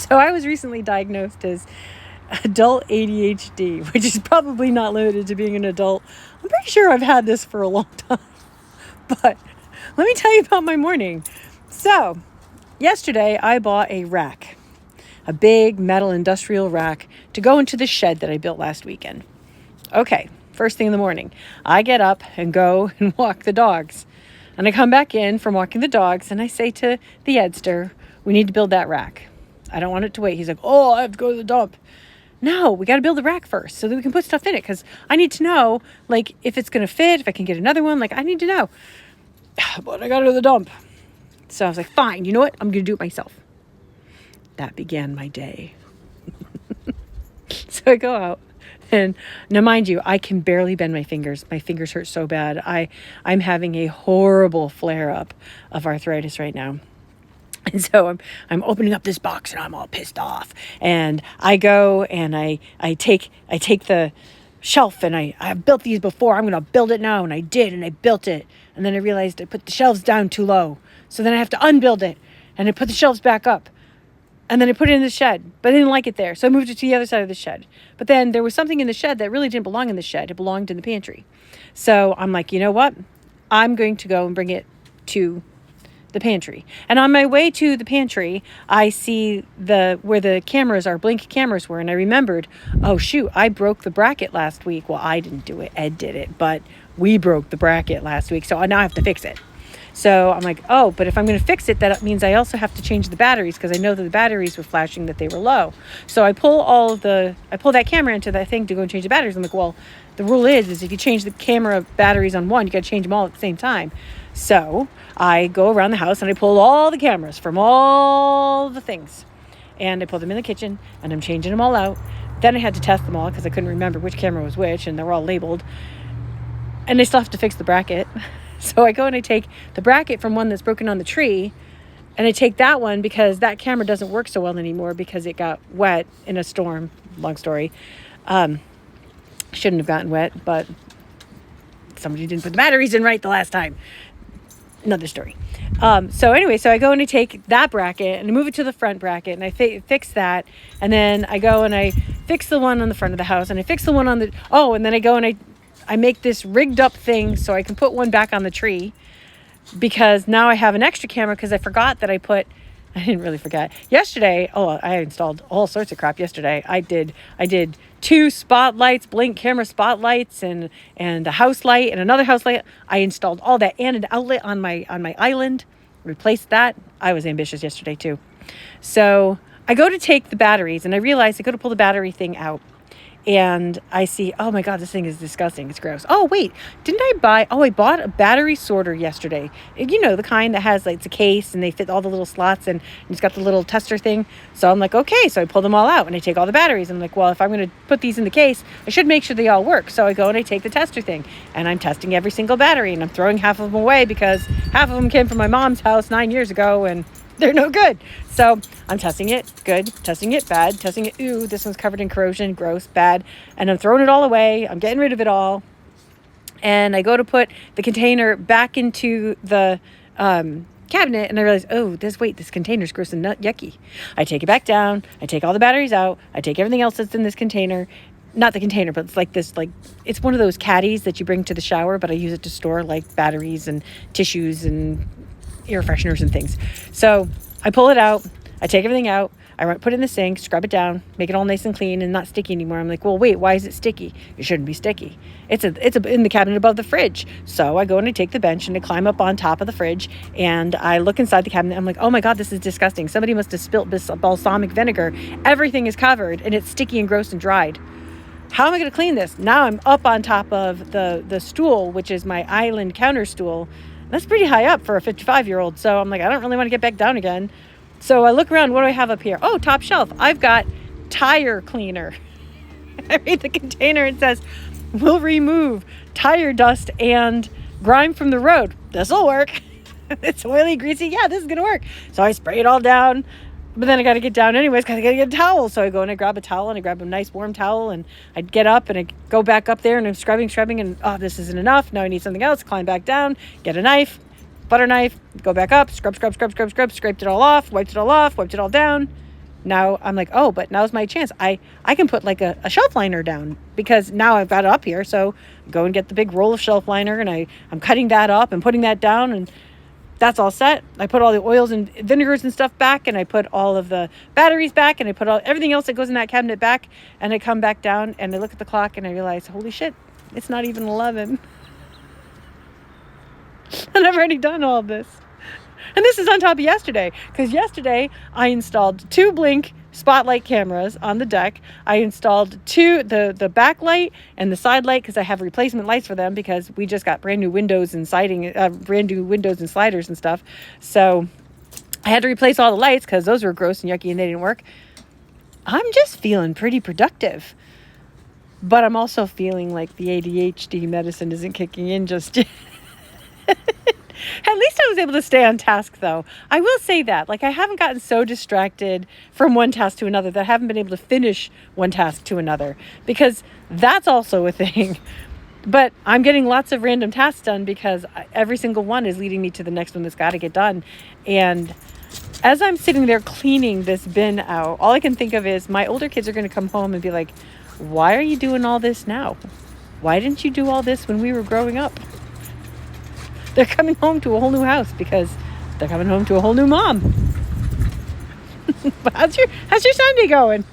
So I was recently diagnosed as adult ADHD, which is probably not limited to being an adult. I'm pretty sure I've had this for a long time. But let me tell you about my morning. So yesterday I bought a rack, a big metal industrial rack to go into the shed that I built last weekend. Okay, first thing in the morning, I get up and go and walk the dogs. And I come back in from walking the dogs and I say to the Edster, we need to build that rack. I don't want it to wait. He's like, oh, I have to go to the dump. No, we got to build the rack first so that we can put stuff in it because I need to know, like, if it's going to fit, if I can get another one. Like, I need to know. But I got to go to the dump. So I was like, fine, you know what? I'm going to do it myself. That began my day. So I go out. And now, mind you, I can barely bend my fingers. My fingers hurt so bad. I'm having a horrible flare-up of arthritis right now. And so I'm opening up this box and I'm all pissed off. And I go and I take the shelf and I've built these before. I'm going to build it now. And I did, and I built it. And then I realized I put the shelves down too low. So then I have to unbuild it. And I put the shelves back up. And then I put it in the shed, but I didn't like it there. So I moved it to the other side of the shed. But then there was something in the shed that really didn't belong in the shed. It belonged in the pantry. So I'm like, you know what? I'm going to go and bring it to the pantry. And on my way to the pantry, I see where the cameras are, blink cameras were. And I remembered, oh shoot, I broke the bracket last week. Well, I didn't do it. Ed did it, but we broke the bracket last week. So now I have to fix it. So I'm like, oh, but if I'm going to fix it, that means I also have to change the batteries because I know that the batteries were flashing that they were low. So I pull that camera into that thing to go and change the batteries. I'm like, well, the rule is if you change the camera batteries on one, you got to change them all at the same time. So I go around the house and I pull all the cameras from all the things. And I pull them in the kitchen and I'm changing them all out. Then I had to test them all because I couldn't remember which camera was which and they were all labeled. And I still have to fix the bracket. So I go and I take the bracket from one that's broken on the tree and I take that one because that camera doesn't work so well anymore because it got wet in a storm. Long story. Shouldn't have gotten wet, but somebody didn't put the batteries in right the last time. Another story. So I go and I take that bracket and I move it to the front bracket and I fix that. And then I go and I fix the one on the front of the house and I fix the one on the, and then I go and I make this rigged up thing so I can put one back on the tree because now I have an extra camera because I forgot that I didn't really forget. Yesterday, I installed all sorts of crap yesterday. I did 2 spotlights, blink camera spotlights and a house light and another house light. I installed all that and an outlet on my island, replaced that. I was ambitious yesterday too. So I go to take the batteries and I realize I go to pull the battery thing out. And I see, oh my God, this thing is disgusting. It's gross. Oh, wait, I bought a battery sorter yesterday. You know, the kind that has it's a case and they fit all the little slots and it's got the little tester thing. So I'm like, okay. So I pull them all out and I take all the batteries. I'm like, well, if I'm going to put these in the case, I should make sure they all work. So I go and I take the tester thing and I'm testing every single battery and I'm throwing half of them away because half of them came from my mom's house 9 years ago and they're no good. So I'm testing it, good, testing it, bad, testing it, ooh, this one's covered in corrosion, gross, bad. And I'm throwing it all away. I'm getting rid of it all. And I go to put the container back into the cabinet and I realize, this container's gross and yucky. I take it back down. I take all the batteries out. I take everything else that's in this container. Not the container, but it's it's one of those caddies that you bring to the shower, but I use it to store batteries and tissues and air fresheners and things. So I pull it out, I take everything out, I put it in the sink, scrub it down, make it all nice and clean and not sticky anymore. I'm like, well, wait, why is it sticky? It shouldn't be sticky. It's in the cabinet above the fridge. So I go and I take the bench and I climb up on top of the fridge and I look inside the cabinet. I'm like, oh my God, this is disgusting. Somebody must have spilt balsamic vinegar. Everything is covered and it's sticky and gross and dried. How am I going to clean this? Now I'm up on top of the stool, which is my island counter stool. That's pretty high up for a 55-year-old. So I'm like, I don't really want to get back down again. So I look around. What do I have up here? Oh, top shelf. I've got tire cleaner. I read the container. It says, we'll remove tire dust and grime from the road. This will work. It's oily, greasy. Yeah, this is going to work. So I spray it all down. But then I got to get down anyways because I got to get a towel. So I go and I grab a towel and I grab a nice warm towel and I get up and I go back up there and I'm scrubbing and this isn't enough. Now I need something else. Climb back down, get a knife, butter knife, go back up, scrub, scraped it all off, wiped it all down. now I'm like, oh, but now's my chance. I can put like a shelf liner down because now I've got it up here. So go and get the big roll of shelf liner, and I'm cutting that up and putting that down, and that's all set. I put all the oils and vinegars and stuff back, and I put all of the batteries back, and I put everything else that goes in that cabinet back, and I come back down and I look at the clock and I realize, holy shit, it's not even 11. And I've already done all this. And this is on top of yesterday, because yesterday I installed 2 Blink spotlight cameras on the deck. I installed the backlight and the side light, because I have replacement lights for them, because we just got brand new windows and siding, brand new windows and sliders and stuff. So I had to replace all the lights because those were gross and yucky and they didn't work. I'm just feeling pretty productive. But I'm also feeling like the ADHD medicine isn't kicking in just yet. At least I was able to stay on task, though. I will say that. Like, I haven't gotten so distracted from one task to another that I haven't been able to finish one task to another, because that's also a thing. But I'm getting lots of random tasks done because every single one is leading me to the next one that's got to get done. And as I'm sitting there cleaning this bin out, all I can think of is my older kids are going to come home and be like, why are you doing all this now? Why didn't you do all this when we were growing up? They're coming home to a whole new house because they're coming home to a whole new mom. How's your Sunday going?